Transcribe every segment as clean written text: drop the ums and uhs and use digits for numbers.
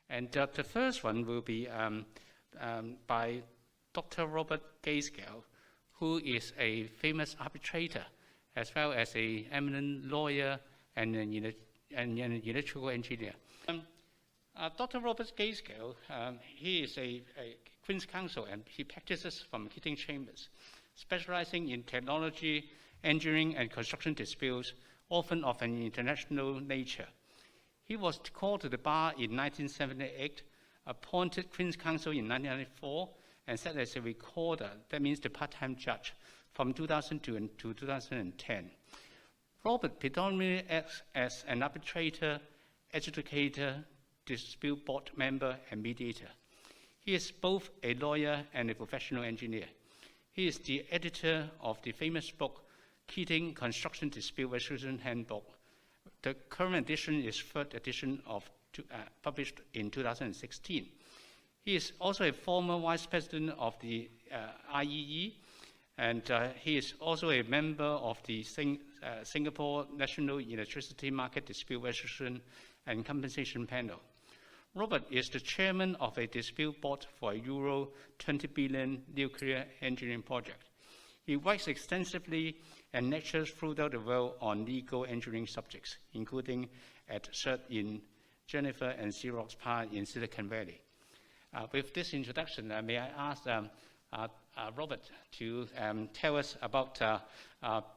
And the first one will be by Dr. Robert GAITSKELL, who is a famous arbitrator, as well as an eminent lawyer and an electrical engineer. Dr. Robert GAITSKELL, he is a Queen's Counsel, and he practices from heating chambers, specializing in technology, engineering, and construction disputes, often of an international nature. He was called to the bar in 1978, appointed Queen's Counsel in 1994, and served as a recorder, that means the part-time judge, from 2002 to 2010. Robert predominantly acts as an arbitrator, adjudicator, dispute board member, and mediator. He is both a lawyer and a professional engineer. He is the editor of the famous book, Keating Construction Dispute Resolution Handbook. The current edition is third edition published in 2016. He is also a former vice president of the IEE, and he is also a member of the Singapore National Electricity Market Dispute Resolution and Compensation Panel. Robert is the chairman of a dispute board for a Euro 20 billion nuclear engineering project. He writes extensively and lectures throughout the world on legal engineering subjects, including at CERT in Geneva and Xerox PAR in Silicon Valley. With this introduction, may I ask Robert to tell us about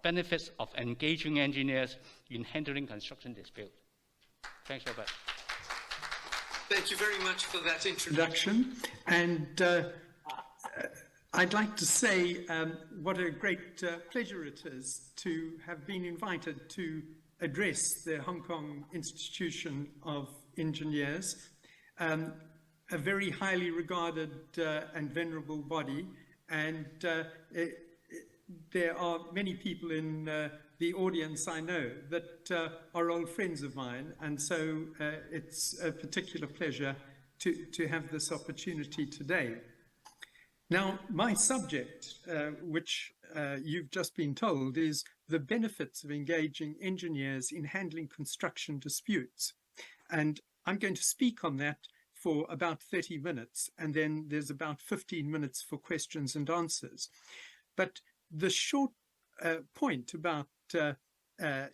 benefits of engaging engineers in handling construction disputes. Thanks, Robert. Thank you very much for that introduction. And I'd like to say what a great pleasure it is to have been invited to address the Hong Kong Institution of Engineers, a very highly regarded and venerable body. And there are many people in the audience I know that are old friends of mine, and so it's a particular pleasure to have this opportunity today. Now, my subject, which you've just been told, is the benefits of engaging engineers in handling construction disputes. And I'm going to speak on that for about 30 minutes, and then there's about 15 minutes for questions and answers. But the short point about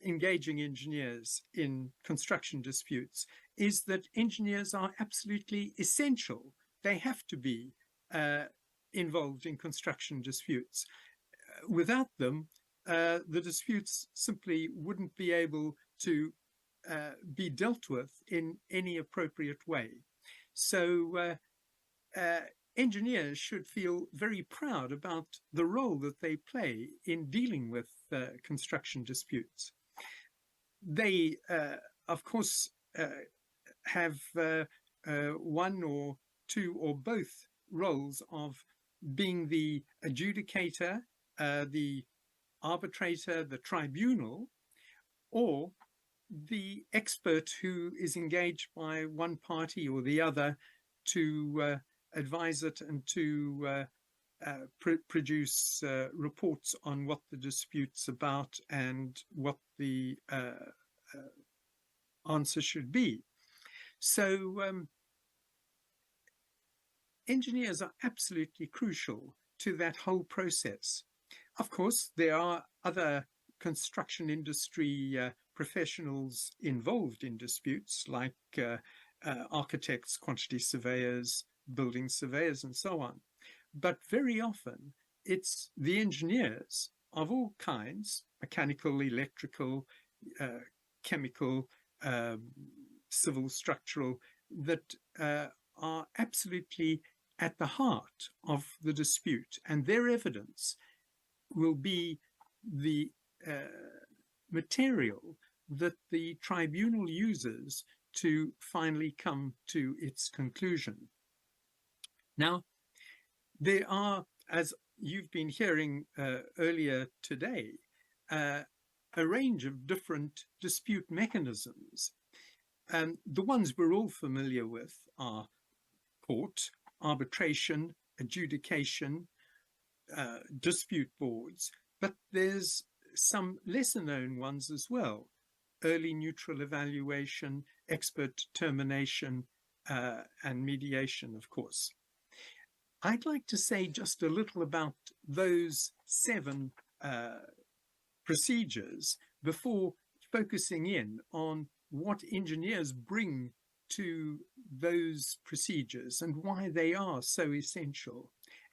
engaging engineers in construction disputes is that engineers are absolutely essential. They have to be involved in construction disputes. Without them, the disputes simply wouldn't be able to be dealt with in any appropriate way. So engineers should feel very proud about the role that they play in dealing with construction disputes. They, of course, have one or two or both roles of being the adjudicator, the arbitrator, the tribunal, or the expert who is engaged by one party or the other to advise it and to produce reports on what the dispute's about and what the answer should be. So engineers are absolutely crucial to that whole process. Of course, there are other construction industry professionals involved in disputes, like architects, quantity surveyors, building surveyors, and so on. But very often, it's the engineers of all kinds, mechanical, electrical, chemical, civil, structural, that are absolutely at the heart of the dispute, and their evidence will be the material that the tribunal uses to finally come to its conclusion. Now, there are, as you've been hearing earlier today, a range of different dispute mechanisms. The ones we're all familiar with are court, arbitration, adjudication, dispute boards, but there's some lesser known ones as well: early neutral evaluation, expert determination, and mediation, of course. I'd like to say just a little about those 7 procedures before focusing in on what engineers bring to those procedures and why they are so essential,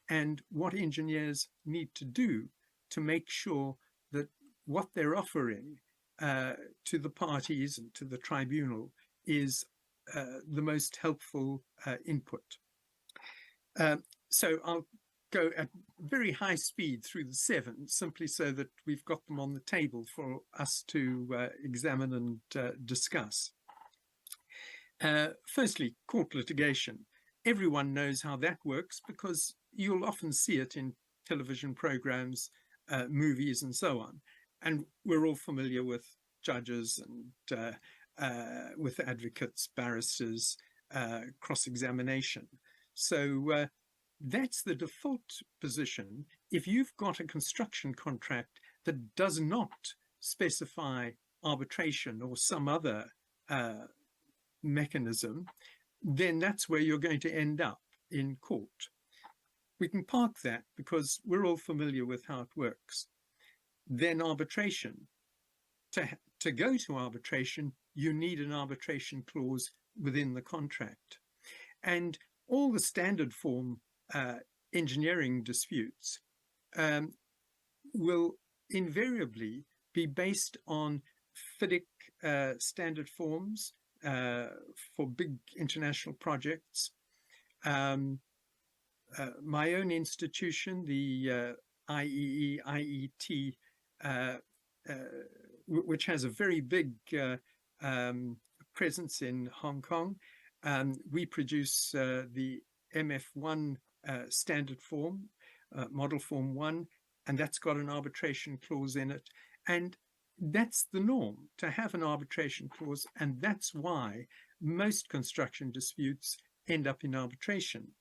and what engineers need to do to make sure that what they're offering to the parties and to the tribunal is the most helpful input. So I'll go at very high speed through the 7, simply so that we've got them on the table for us to examine and discuss. Firstly, court litigation. Everyone knows how that works because you'll often see it in television programs, movies, and so on. And we're all familiar with judges and with advocates, barristers, cross-examination. So that's the default position. If you've got a construction contract that does not specify arbitration or some other mechanism, then that's where you're going to end up in court. We can park that because we're all familiar with how it works. Then arbitration. To go to arbitration, you need an arbitration clause within the contract. And all the standard form engineering disputes will invariably be based on FIDIC standard forms for big international projects. My own institution, the IEE-IET, which has a very big presence in Hong Kong, we produce the MF1 standard form, Model Form 1, and that's got an arbitration clause in it. And that's the norm, to have an arbitration clause, and that's why most construction disputes end up in arbitration.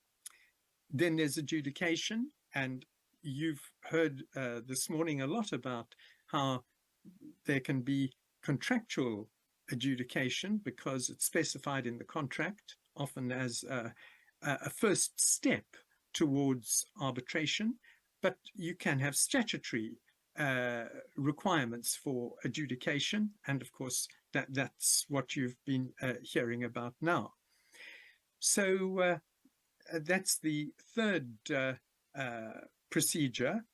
Then there's adjudication, and you've heard this morning a lot about how there can be contractual adjudication because it's specified in the contract, often as a first step towards arbitration, but you can have statutory requirements for adjudication, and of course that's what you've been hearing about now. So that's the third procedure.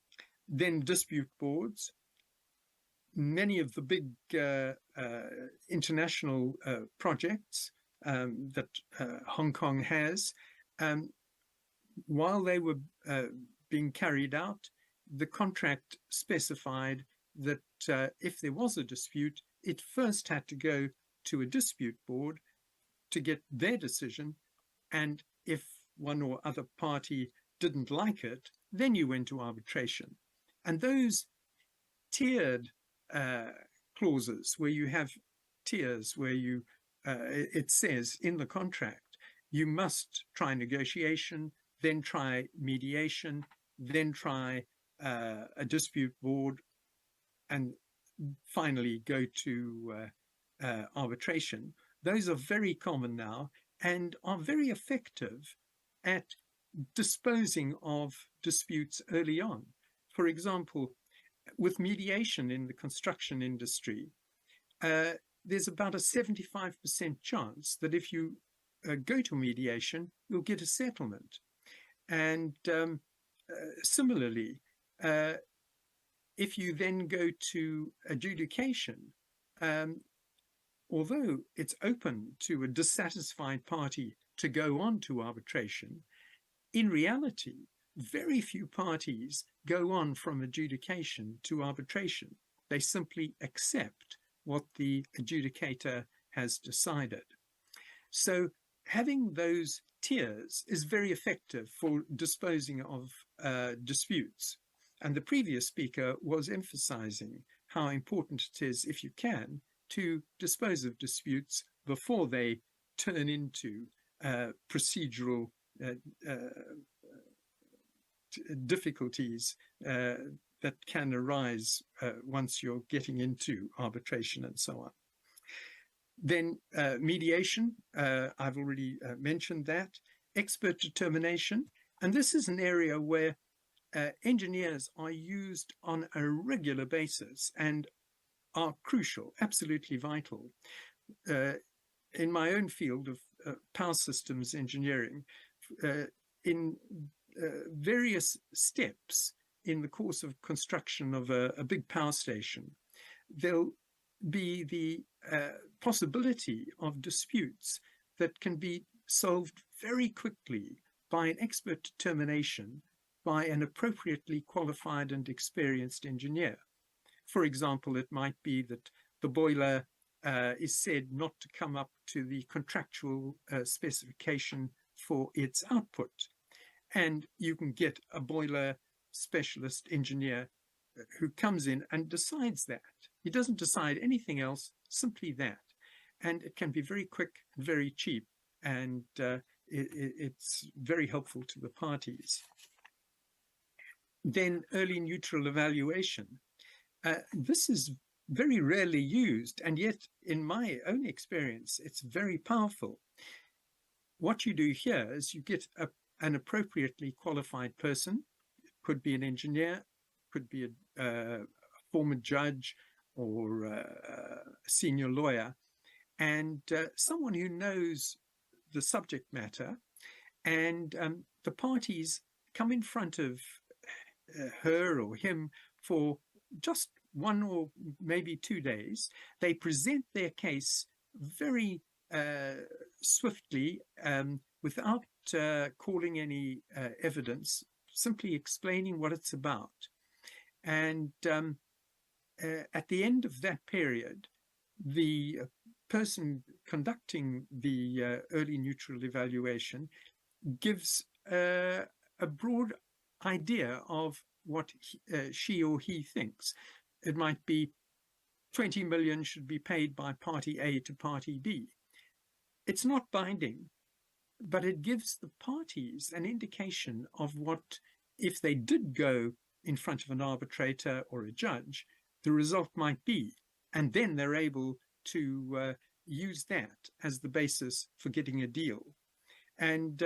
Then dispute boards. Many of the big international projects that Hong Kong has, while they were being carried out, the contract specified that if there was a dispute, it first had to go to a dispute board to get their decision, and if one or other party didn't like it, then you went to arbitration. And those tiered clauses, where you have tiers, where you it says in the contract you must try negotiation, then try mediation, then try a dispute board, and finally go to arbitration. Those are very common now and are very effective at disposing of disputes early on. For example, with mediation in the construction industry, there's about a 75% chance that if you go to mediation, you'll get a settlement. And similarly, if you then go to adjudication, although it's open to a dissatisfied party to go on to arbitration, in reality, very few parties go on from adjudication to arbitration. They simply accept what the adjudicator has decided. So having those tiers is very effective for disposing of disputes. And the previous speaker was emphasizing how important it is, if you can, to dispose of disputes before they turn into procedural difficulties that can arise once you're getting into arbitration and so on. Then mediation, I've already mentioned that. Expert determination, and this is an area where engineers are used on a regular basis and are crucial, absolutely vital. In my own field of power systems engineering, in various steps in the course of construction of a big power station, there'll be the possibility of disputes that can be solved very quickly by an expert determination by an appropriately qualified and experienced engineer. For example, it might be that the boiler is said not to come up to the contractual specification for its output. And you can get a boiler specialist engineer who comes in and decides that. He doesn't decide anything else, simply that. And it can be very quick, very cheap, and it's very helpful to the parties. Then early neutral evaluation. This is very rarely used, and yet in my own experience, it's very powerful. What you do here is you get an appropriately qualified person. It could be an engineer, could be a former judge or a senior lawyer, and someone who knows the subject matter, and the parties come in front of her or him for just 1 or maybe 2 days. They present their case very swiftly, without calling any evidence, simply explaining what it's about. And at the end of that period, the person conducting the early neutral evaluation gives a broad idea of what she or he thinks. It might be 20 million should be paid by party A to party B. It's not binding, but it gives the parties an indication of what, if they did go in front of an arbitrator or a judge, the result might be. And then they're able to use that as the basis for getting a deal. And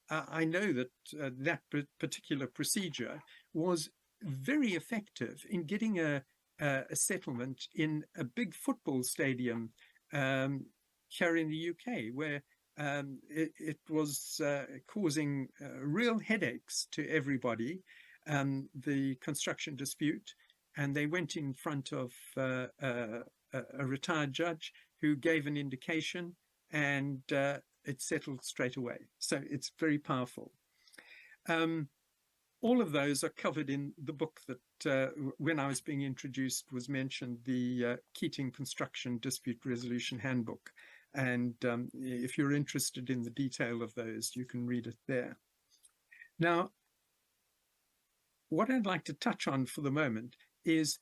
I know that that particular procedure was very effective in getting a settlement in a big football stadium here in the UK, where it was causing real headaches to everybody, the construction dispute. And they went in front of a retired judge who gave an indication, and it settled straight away. So it's very powerful. All of those are covered in the book that, when I was being introduced, was mentioned, the Keating Construction Dispute Resolution Handbook. And if you're interested in the detail of those, you can read it there. Now, what I'd like to touch on for the moment is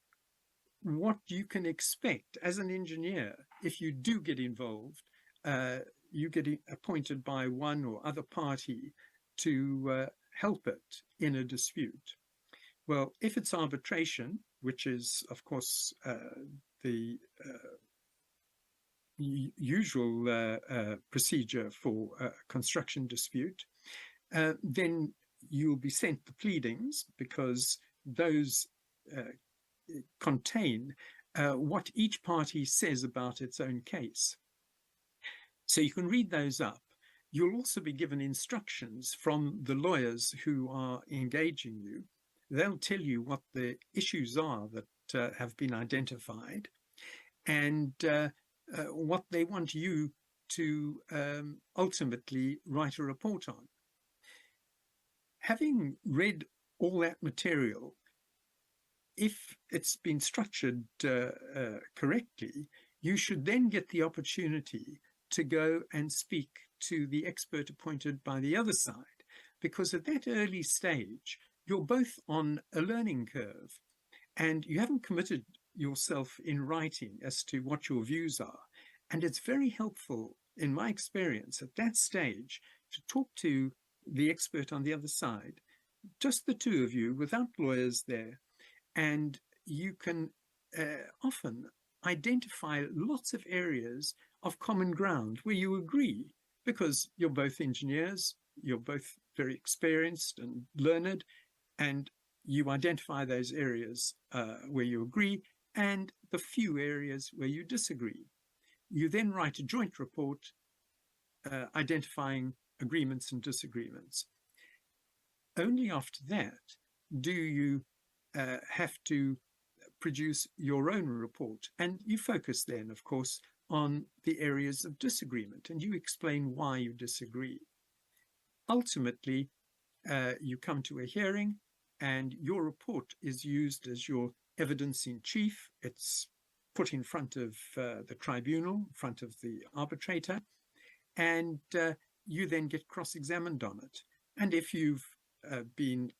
what you can expect as an engineer if you do get involved. You get appointed by one or other party to help it in a dispute. Well, if it's arbitration, which is, of course, the usual procedure for a construction dispute, then you'll be sent the pleadings, because those contain what each party says about its own case. So you can read those up. You'll also be given instructions from the lawyers who are engaging you. They'll tell you what the issues are that have been identified, and what they want you to ultimately write a report on. Having read all that material, if it's been structured correctly, you should then get the opportunity to go and speak to the expert appointed by the other side, because at that early stage, you're both on a learning curve, and you haven't committed yourself in writing as to what your views are. And it's very helpful, in my experience, at that stage, to talk to the expert on the other side, just the two of you, without lawyers there, and you can often identify lots of areas of common ground where you agree, because you're both engineers, you're both very experienced and learned, and you identify those areas where you agree and the few areas where you disagree. You then write a joint report identifying agreements and disagreements. Only after that do you have to produce your own report. And you focus then, of course, on the areas of disagreement, and you explain why you disagree. Ultimately, you come to a hearing, and your report is used as your evidence in chief. It's put in front of the tribunal, in front of the arbitrator, and you then get cross-examined on it. And if you've been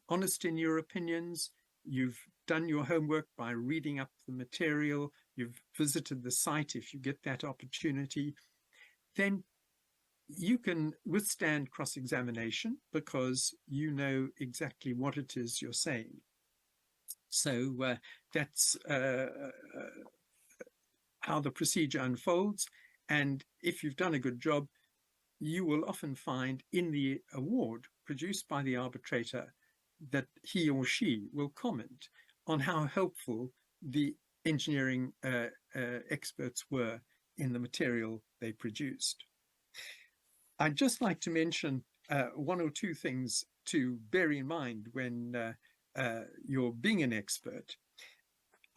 honest in your opinions, you've done your homework by reading up the material, you've visited the site if you get that opportunity, then you can withstand cross-examination because you know exactly what it is you're saying. So that's how the procedure unfolds. And if you've done a good job, you will often find in the award produced by the arbitrator that he or she will comment on how helpful the engineering experts were in the material they produced. I'd just like to mention one or two things to bear in mind when you're being an expert.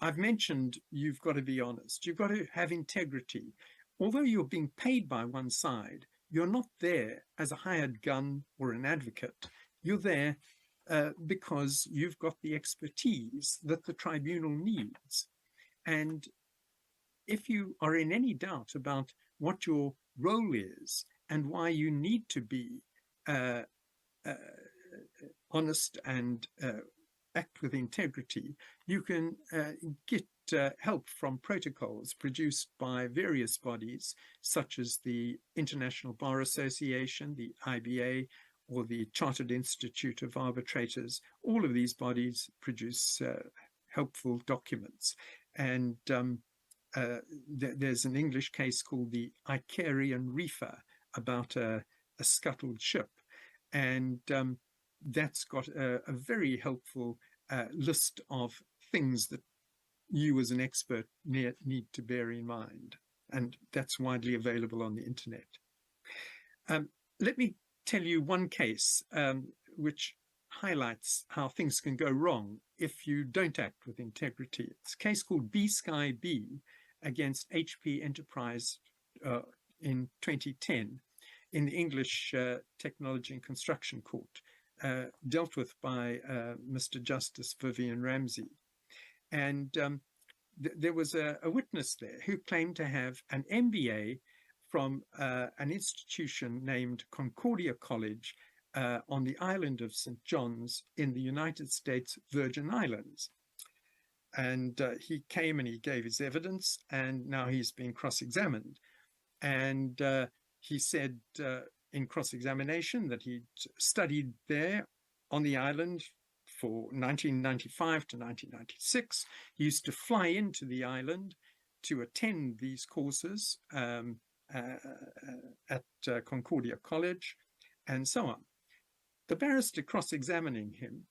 I've mentioned you've got to be honest. You've got to have integrity. Although you're being paid by one side, you're not there as a hired gun or an advocate. You're there because you've got the expertise that the tribunal needs. And if you are in any doubt about what your role is and why you need to be honest and act with integrity, you can get help from protocols produced by various bodies, such as the International Bar Association, the IBA, or the Chartered Institute of Arbitrators. All of these bodies produce helpful documents. And there's an English case called the Icarian Reefer about a scuttled ship. And that's got a very helpful list of things that you as an expert need to bear in mind. And that's widely available on the internet. Let me tell you one case which highlights how things can go wrong if you don't act with integrity. It's a case called B-Sky-B against HP Enterprise in 2010 in the English Technology and Construction Court, dealt with by Mr. Justice Vivian Ramsey. And there was a witness there who claimed to have an MBA from an institution named Concordia College on the island of St. John's in the United States Virgin Islands. And he came and he gave his evidence, and now he's being cross-examined. And he said in cross-examination that he'd studied there on the island for 1995 to 1996. He used to fly into the island to attend these courses at Concordia College, and so on. The barrister cross-examining him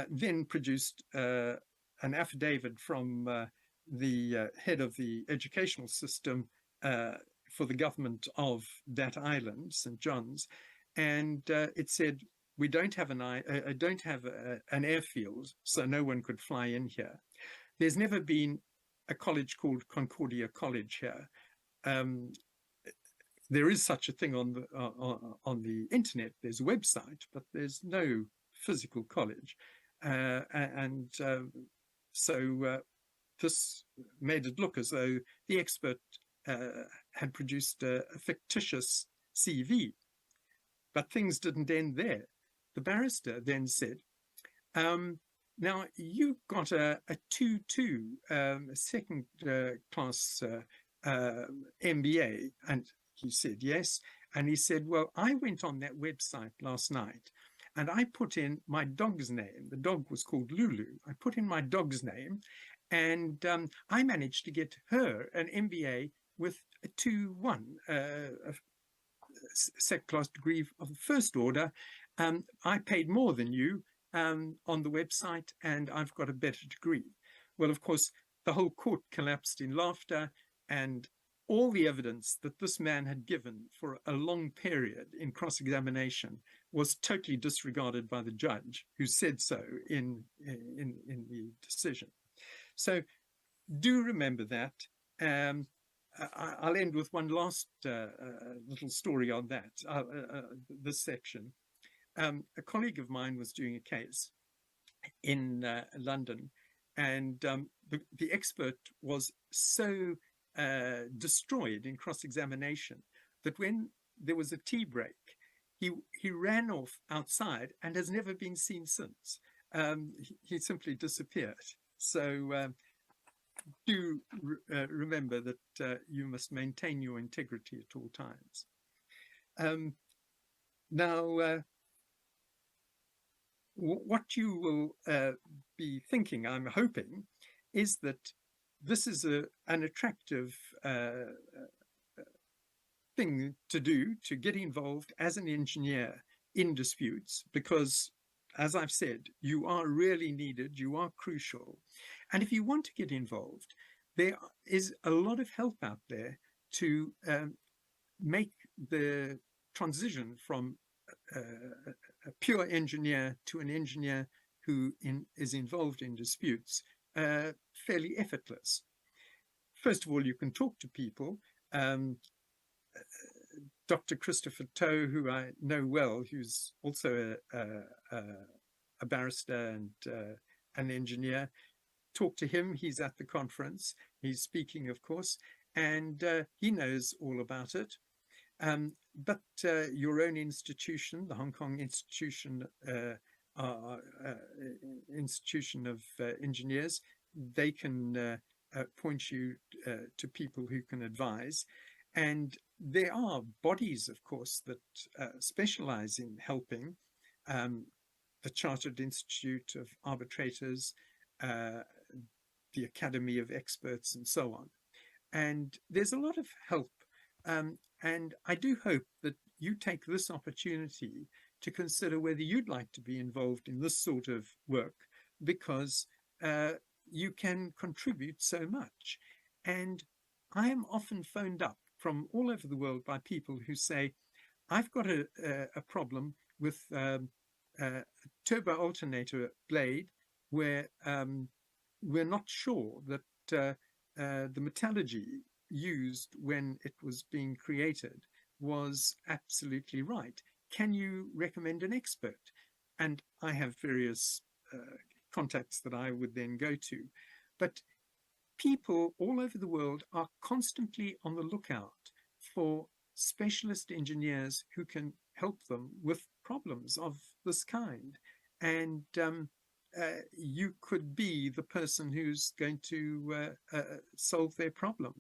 then produced an affidavit from the head of the educational system for the government of that island, St. John's, and it said, we don't have an airfield, so no one could fly in here. There's never been a college called Concordia College here. There is such a thing on the internet. There's a website, but there's no physical college, so this made it look as though the expert had produced a fictitious CV. But things didn't end there. The barrister then said, now you got a 2-2 second class MBA, and he said yes. And he said, well, I went on that website last night and I put in my dog's name. The dog was called Lulu. I put in my dog's name And I managed to get her an MBA with a 2-1, a second-class degree of the first order. I paid more than you on the website, and I've got a better degree. Well, of course, the whole court collapsed in laughter, and all the evidence that this man had given for a long period in cross-examination was totally disregarded by the judge, who said so in the decision. So do remember that. I'll end with one last little story on that, this section. A colleague of mine was doing a case in London, and the expert was so destroyed in cross-examination that when there was a tea break, he ran off outside and has never been seen since. He simply disappeared. So do remember that you must maintain your integrity at all times. Now, what you will be thinking, I'm hoping, is that this is an attractive thing to do, to get involved as an engineer in disputes, because, as I've said, you are really needed, you are crucial. And if you want to get involved, there is a lot of help out there to make the transition from a pure engineer to an engineer who is involved in disputes fairly effortless. First of all, you can talk to people. Dr. Christopher Toe, who I know well, who's also a barrister and an engineer, talk to him. He's at the conference. He's speaking, of course, and he knows all about it. But your own institution, the Hong Kong Institution of Engineers, they can point you to people who can advise. And there are bodies, of course, that specialize in helping. The Chartered Institute of Arbitrators, the Academy of Experts, and so on. And there's a lot of help. And I do hope that you take this opportunity to consider whether you'd like to be involved in this sort of work, because you can contribute so much. And I am often phoned up from all over the world by people who say, I've got a problem with a turbo alternator blade where we're not sure that the metallurgy used when it was being created was absolutely right. Can you recommend an expert? And I have various contacts that I would then go to. But people all over the world are constantly on the lookout for specialist engineers who can help them with problems of this kind. And you could be the person who's going to solve their problem.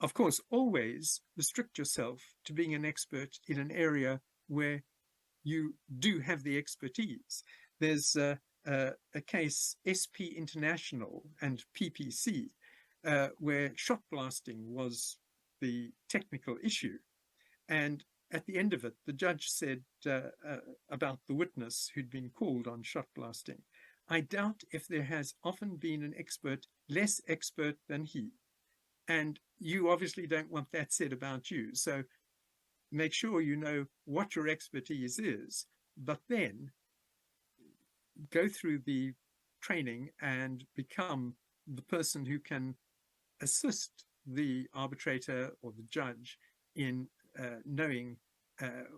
Of course, always restrict yourself to being an expert in an area where you do have the expertise. There's a case, SP International and PPC, where shot blasting was the technical issue. And at the end of it, the judge said about the witness who'd been called on shot blasting, I doubt if there has often been an expert less expert than he. And you obviously don't want that said about you. So make sure you know what your expertise is, but then go through the training and become the person who can assist the arbitrator or the judge in knowing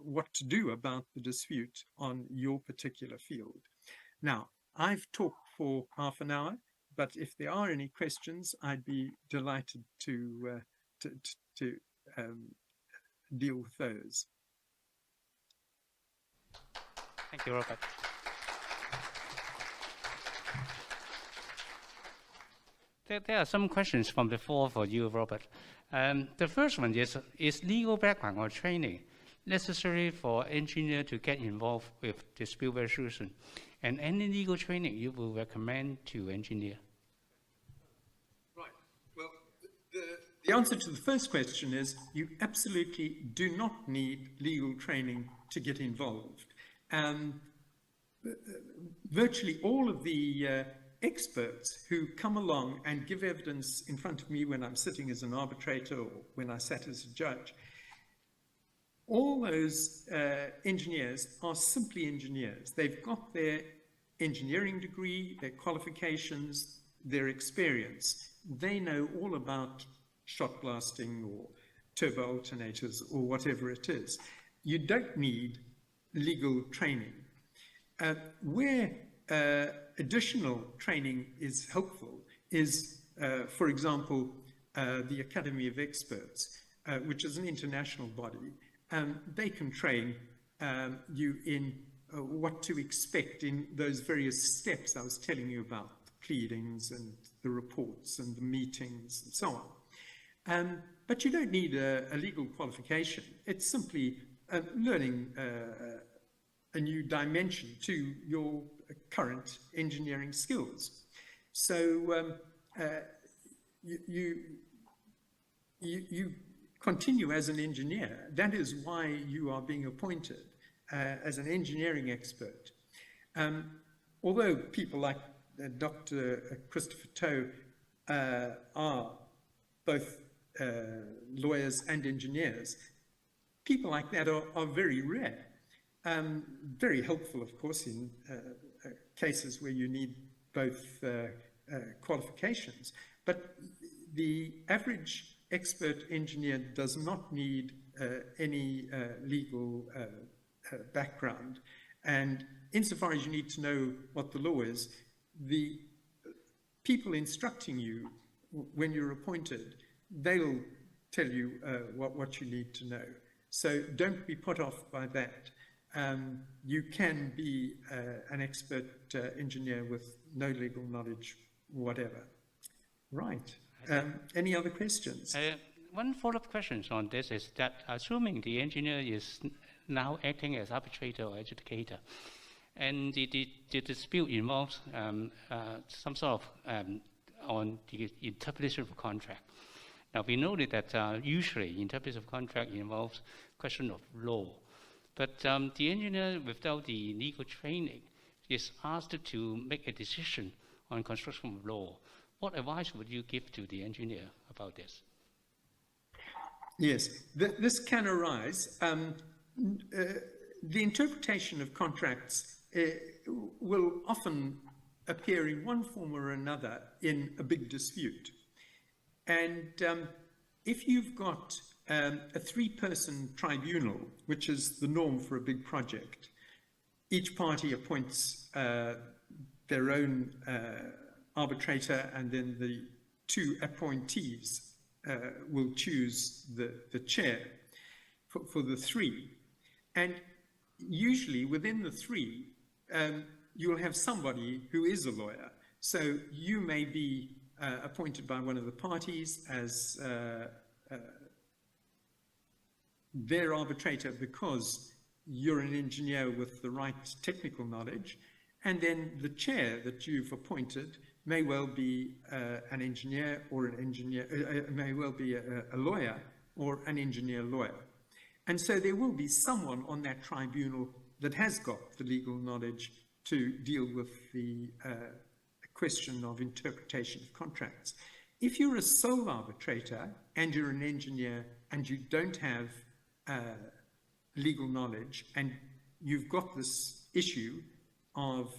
what to do about the dispute on your particular field. Now, I've talked for half an hour, but if there are any questions, I'd be delighted to deal with those. Thank you, Robert. There are some questions from the floor for you, Robert. The first one is legal background or training necessary for engineer to get involved with dispute resolution? And any legal training you will recommend to engineer? The answer to the first question is you absolutely do not need legal training to get involved. Virtually all of the experts who come along and give evidence in front of me when I'm sitting as an arbitrator or when I sat as a judge, all those engineers are simply engineers. They've got their engineering degree, their qualifications, their experience. They know all about shot blasting or turbo alternators or whatever it is. You don't need legal training. Where additional training is helpful is, for example, the Academy of Experts, which is an international body. They can train you in what to expect in those various steps I was telling you about, the pleadings and the reports and the meetings and so on. But you don't need a legal qualification. It's simply learning a new dimension to your current engineering skills. So you continue as an engineer. That is why you are being appointed as an engineering expert. Although people like Dr. Christopher Toe are both lawyers and engineers, people like that are very rare. Very helpful, of course, in cases where you need both qualifications. But the average expert engineer does not need any legal background. And insofar as you need to know what the law is, the people instructing you when you're appointed, they'll tell you what you need to know. So don't be put off by that. You can be an expert engineer with no legal knowledge, whatever. Right. Any other questions? One follow-up question on this is that assuming the engineer is now acting as arbitrator or adjudicator, and the dispute involves some sort of on the interpretation of a contract. Now, we know that usually interpretation of contract involves question of law, but the engineer without the legal training is asked to make a decision on construction of law. What advice would you give to the engineer about this? Yes, this can arise. The interpretation of contracts will often appear in one form or another in a big dispute. And if you've got a three-person tribunal, which is the norm for a big project, each party appoints their own arbitrator, and then the two appointees will choose the chair for the three. And usually within the three, you'll have somebody who is a lawyer. So you may be appointed by one of the parties as their arbitrator because you're an engineer with the right technical knowledge, and then the chair that you've appointed may well be an engineer or an engineer, may well be a lawyer or an engineer lawyer. And so there will be someone on that tribunal that has got the legal knowledge to deal with the question of interpretation of contracts. If you're a sole arbitrator and you're an engineer and you don't have legal knowledge and you've got this issue of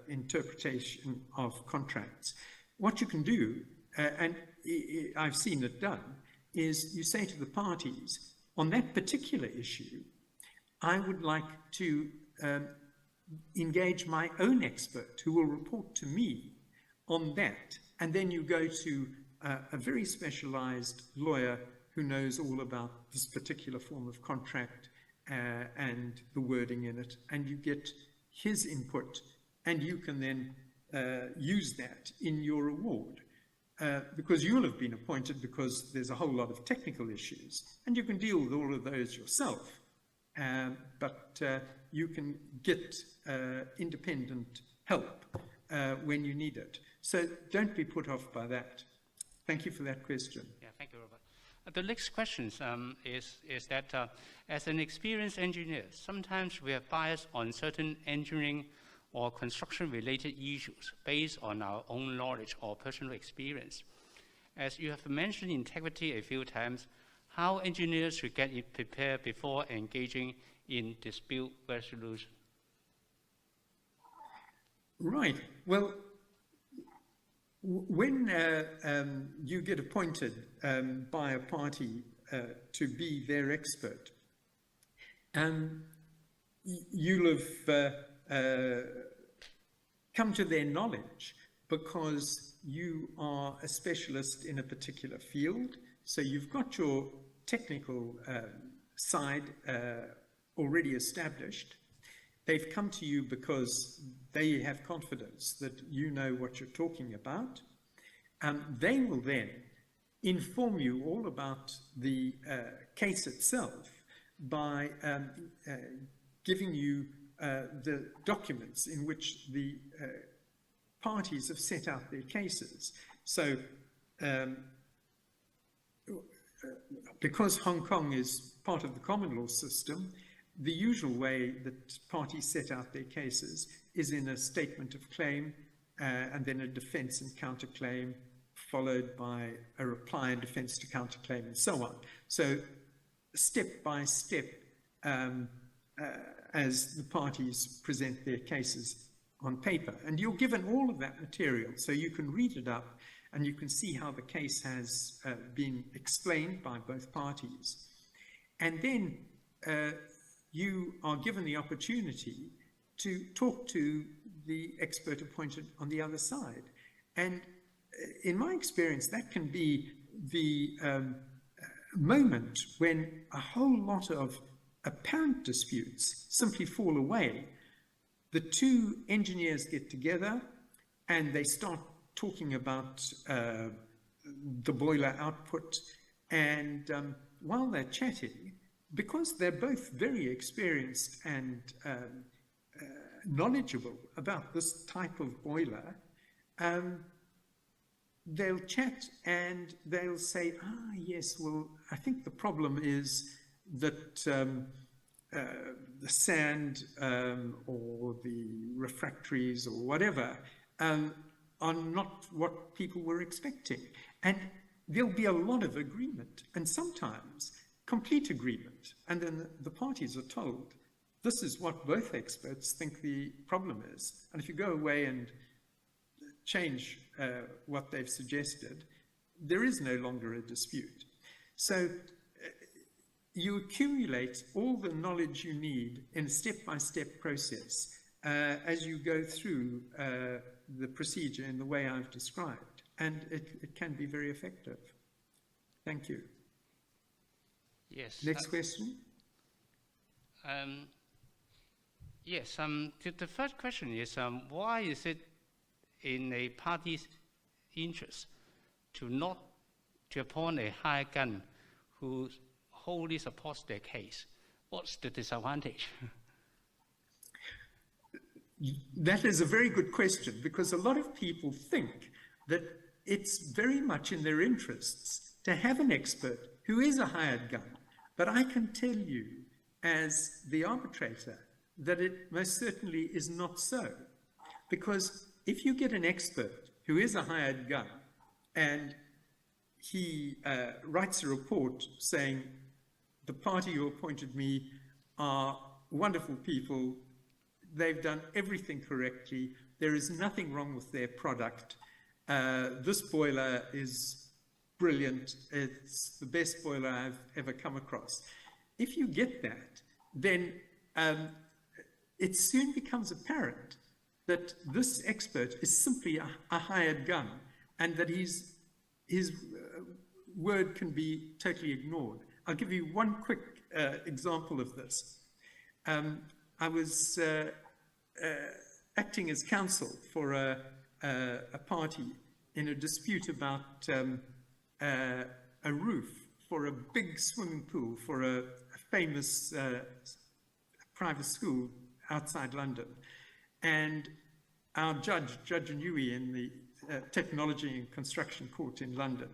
interpretation of contracts, what you can do, and I've seen it done, is you say to the parties, on that particular issue, I would like to engage my own expert who will report to me on that. And then you go to a very specialized lawyer who knows all about this particular form of contract and the wording in it, and you get his input, and you can then use that in your award. Because you'll have been appointed because there's a whole lot of technical issues, and you can deal with all of those yourself. But you can get independent help when you need it. So don't be put off by that. Thank you for that question. Yeah, thank you, Robert. The next question is that as an experienced engineer, sometimes we have bias on certain engineering or construction-related issues based on our own knowledge or personal experience. As you have mentioned integrity a few times, how engineers should get prepared before engaging in dispute resolution? Right. Well, when you get appointed by a party to be their expert, you'll have come to their knowledge because you are a specialist in a particular field. So you've got your technical side already established. They've come to you because they have confidence that you know what you're talking about. They will then inform you all about the case itself by giving you the documents in which the parties have set out their cases. So because Hong Kong is part of the common law system, the usual way that parties set out their cases is in a statement of claim and then a defense and counterclaim, followed by a reply and defense to counterclaim, and so on. So step by step, as the parties present their cases on paper. And you're given all of that material, so you can read it up and you can see how the case has been explained by both parties. And then you are given the opportunity to talk to the expert appointed on the other side. And in my experience, that can be the moment when a whole lot of apparent disputes simply fall away. The two engineers get together and they start talking about the boiler output, and while they're chatting, because they're both very experienced and knowledgeable about this type of boiler, they'll chat and they'll say, yes, well, I think the problem is that the sand or the refractories or whatever are not what people were expecting. And there'll be a lot of agreement, and sometimes complete agreement. And then the parties are told, this is what both experts think the problem is. And if you go away and change what they've suggested, there is no longer a dispute. So you accumulate all the knowledge you need in a step-by-step process as you go through the procedure in the way I've described. And it can be very effective. Thank you. Yes. Next question. Yes. The first question is, why is it in a party's interest to appoint a hired gun who wholly supports their case? What's the disadvantage? That is a very good question, because a lot of people think that it's very much in their interests to have an expert who is a hired gun. But I can tell you, as the arbitrator, that it most certainly is not so. Because if you get an expert who is a hired gun and he writes a report saying, the party who appointed me are wonderful people, they've done everything correctly, there is nothing wrong with their product, this boiler is brilliant, it's the best boiler I've ever come across. If you get that, then it soon becomes apparent that this expert is simply a hired gun, and that his word can be totally ignored. I'll give you one quick example of this. I was acting as counsel for a party in a dispute about a roof for a big swimming pool for a famous private school outside London. And our Judge Newey in the Technology and Construction Court in London,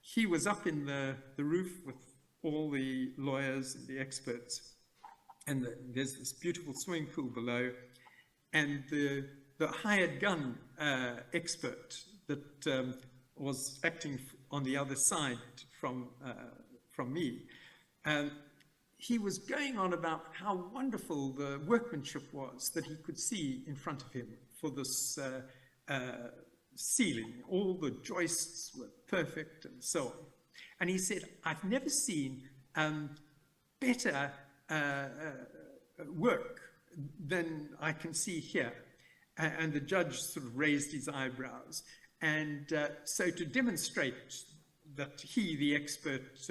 he was up in the roof with all the lawyers and the experts, and there's this beautiful swimming pool below, and the hired gun expert that was acting on the other side from me, he was going on about how wonderful the workmanship was that he could see in front of him for this ceiling. All the joists were perfect and so on. And he said, I've never seen better work than I can see here. And the judge sort of raised his eyebrows. And so to demonstrate that he, the expert,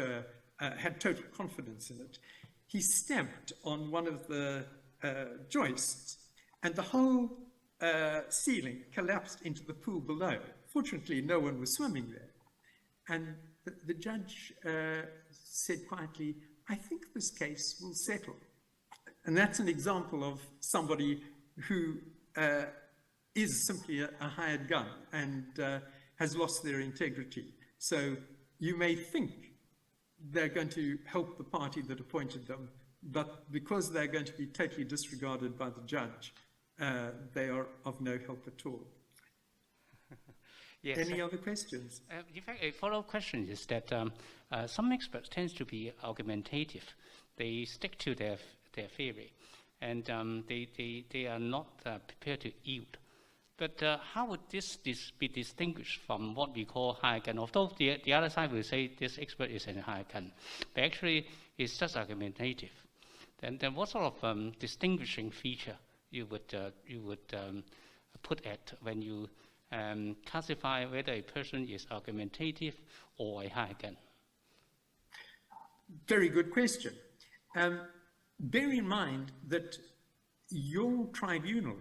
had total confidence in it, he stamped on one of the joists, and the whole ceiling collapsed into the pool below. Fortunately, no one was swimming there. And the judge said quietly, I think this case will settle. And that's an example of somebody who is simply a hired gun and has lost their integrity. So you may think they're going to help the party that appointed them, but because they're going to be totally disregarded by the judge, they are of no help at all. Yes. Any other questions? In fact, a follow-up question is that some experts tend to be argumentative. They stick to their theory, and they are not prepared to yield. But how would this be distinguished from what we call hired gun? Although the other side will say this expert is a hired gun, but actually it's just argumentative. Then what sort of distinguishing feature you would put at when you classify whether a person is argumentative or a hired gun? Very good question. Bear in mind that your tribunal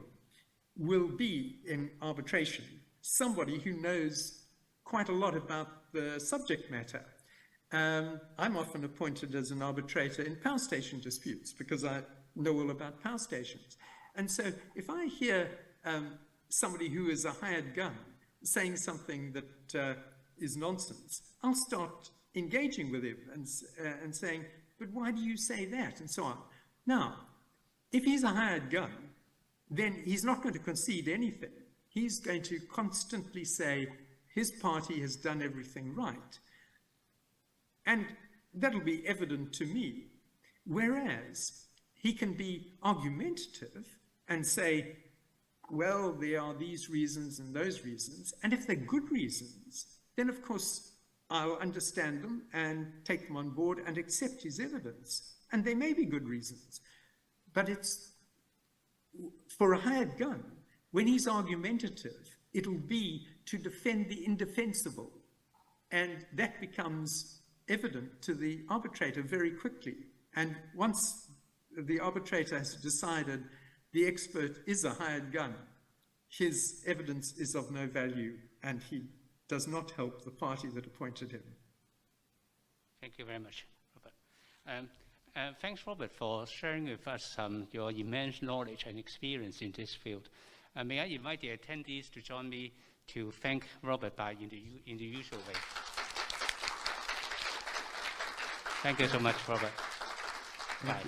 will be in arbitration somebody who knows quite a lot about the subject matter. I'm often appointed as an arbitrator in power station disputes because I know all about power stations. And so if I hear somebody who is a hired gun saying something that is nonsense, I'll start engaging with him and saying, but why do you say that? And so on. Now, if he's a hired gun, then he's not going to concede anything. He's going to constantly say his party has done everything right. And that'll be evident to me. Whereas he can be argumentative and say, well, there are these reasons and those reasons. And if they're good reasons, then of course I'll understand them and take them on board and accept his evidence. And they may be good reasons. But it's for a hired gun, when he's argumentative, it'll be to defend the indefensible. And that becomes evident to the arbitrator very quickly. And once the arbitrator has decided the expert is a hired gun, his evidence is of no value and he does not help the party that appointed him. Thank you very much, Robert. Thanks, Robert, for sharing with us your immense knowledge and experience in this field. May I invite the attendees to join me to thank Robert in the usual way. Thank you so much, Robert. Bye.